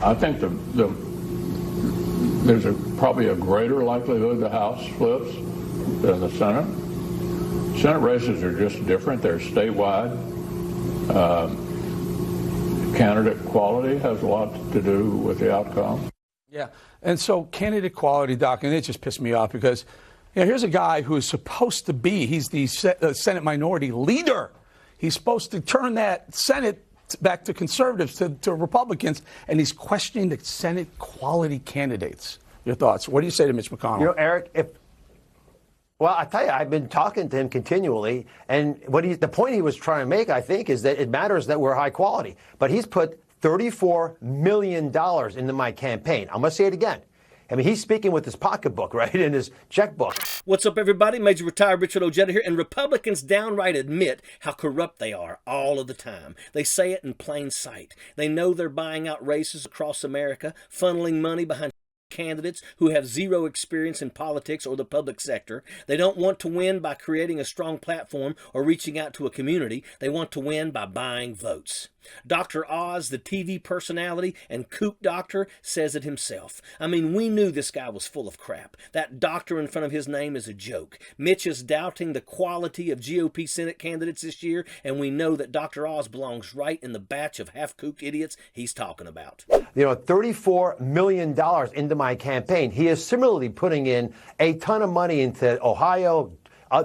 I think there's probably a greater likelihood the House flips than the Senate. Senate races are just different. They're statewide. Candidate quality has a lot to do with the outcome. Yeah, and so candidate quality, Doc, and it just pissed me off because here's a guy who is supposed to be, he's the Senate minority leader. He's supposed to turn that Senate back to conservatives, to Republicans, and he's questioning the Senate quality candidates. Your thoughts? What do you say to Mitch McConnell? Eric, well, I tell you, I've been talking to him continually, and the point he was trying to make, I think, is that it matters that we're high quality. But he's put $34 million into my campaign. I'm going to say it again. I mean, he's speaking with his pocketbook, right, and his checkbook. What's up, everybody? Major Retired Richard Ojeda here, and Republicans downright admit how corrupt they are all of the time. They say it in plain sight. They know they're buying out races across America, funneling money behind candidates who have zero experience in politics or the public sector. They don't want to win by creating a strong platform or reaching out to a community. They want to win by buying votes. Dr. Oz, the TV personality and kook doctor, says it himself. I mean, we knew this guy was full of crap. That doctor in front of his name is a joke. Mitch is doubting the quality of GOP Senate candidates this year, and we know that Dr. Oz belongs right in the batch of half-kook idiots he's talking about. $34 million into my campaign. He is similarly putting in a ton of money into Ohio,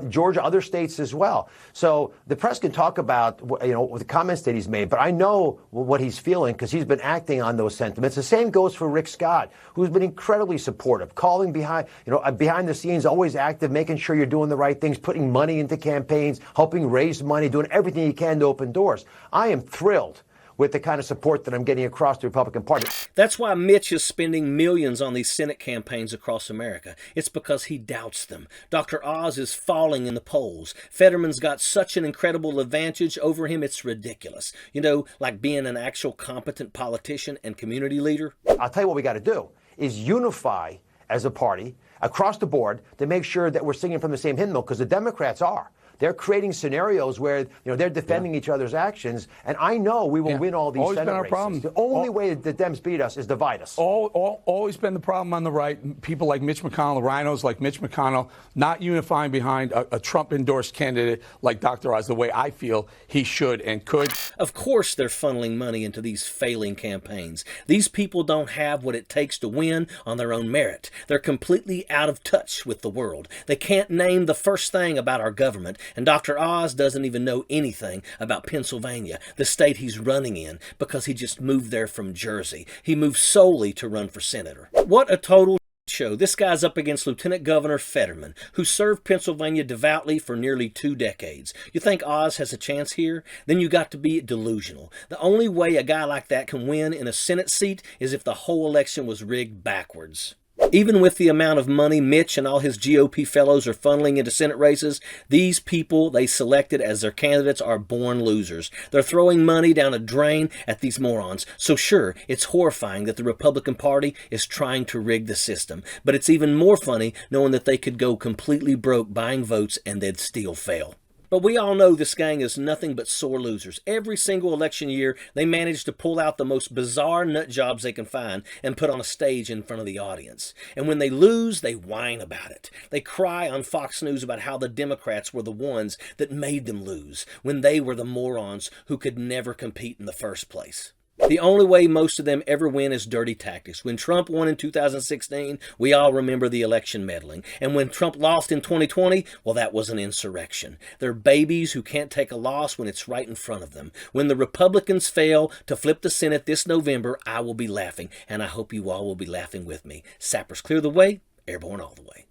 Georgia, other states as well. So the press can talk about, the comments that he's made, but I know what he's feeling because he's been acting on those sentiments. The same goes for Rick Scott, who's been incredibly supportive, calling behind the scenes, always active, making sure you're doing the right things, putting money into campaigns, helping raise money, doing everything he can to open doors. I am thrilled with the kind of support that I'm getting across the Republican Party. That's why Mitch is spending millions on these Senate campaigns across America. It's because he doubts them. Dr. Oz is falling in the polls. Fetterman's got such an incredible advantage over him, it's ridiculous. Like being an actual competent politician and community leader. I'll tell you what we got to do is unify as a party across the board to make sure that we're singing from the same hymnal, because the Democrats are. They're creating scenarios where they're defending each other's actions, and I know we will win all these always Senate been our races. problem. The only way the Dems beat us is divide us. Always been the problem on the right. People like Mitch McConnell, rhinos like Mitch McConnell, not unifying behind a Trump-endorsed candidate like Dr. Oz the way I feel he should and could. Of course they're funneling money into these failing campaigns. These people don't have what it takes to win on their own merit. They're completely out of touch with the world. They can't name the first thing about our government, and Dr. Oz doesn't even know anything about Pennsylvania, the state he's running in, because he just moved there from Jersey. He moved solely to run for senator. What a total show. This guy's up against Lieutenant Governor Fetterman, who served Pennsylvania devoutly for nearly 2 decades. You think Oz has a chance here? Then you got to be delusional. The only way a guy like that can win in a Senate seat is if the whole election was rigged backwards. Even with the amount of money Mitch and all his GOP fellows are funneling into Senate races, these people they selected as their candidates are born losers. They're throwing money down a drain at these morons. So sure, it's horrifying that the Republican Party is trying to rig the system. But it's even more funny knowing that they could go completely broke buying votes and they'd still fail. But we all know this gang is nothing but sore losers. Every single election year, they manage to pull out the most bizarre nut jobs they can find and put on a stage in front of the audience. And when they lose, they whine about it. They cry on Fox News about how the Democrats were the ones that made them lose, when they were the morons who could never compete in the first place. The only way most of them ever win is dirty tactics. When Trump won in 2016, we all remember the election meddling. And when Trump lost in 2020, well, that was an insurrection. They're babies who can't take a loss when it's right in front of them. When the Republicans fail to flip the Senate this November, I will be laughing. And I hope you all will be laughing with me. Sappers clear the way, airborne all the way.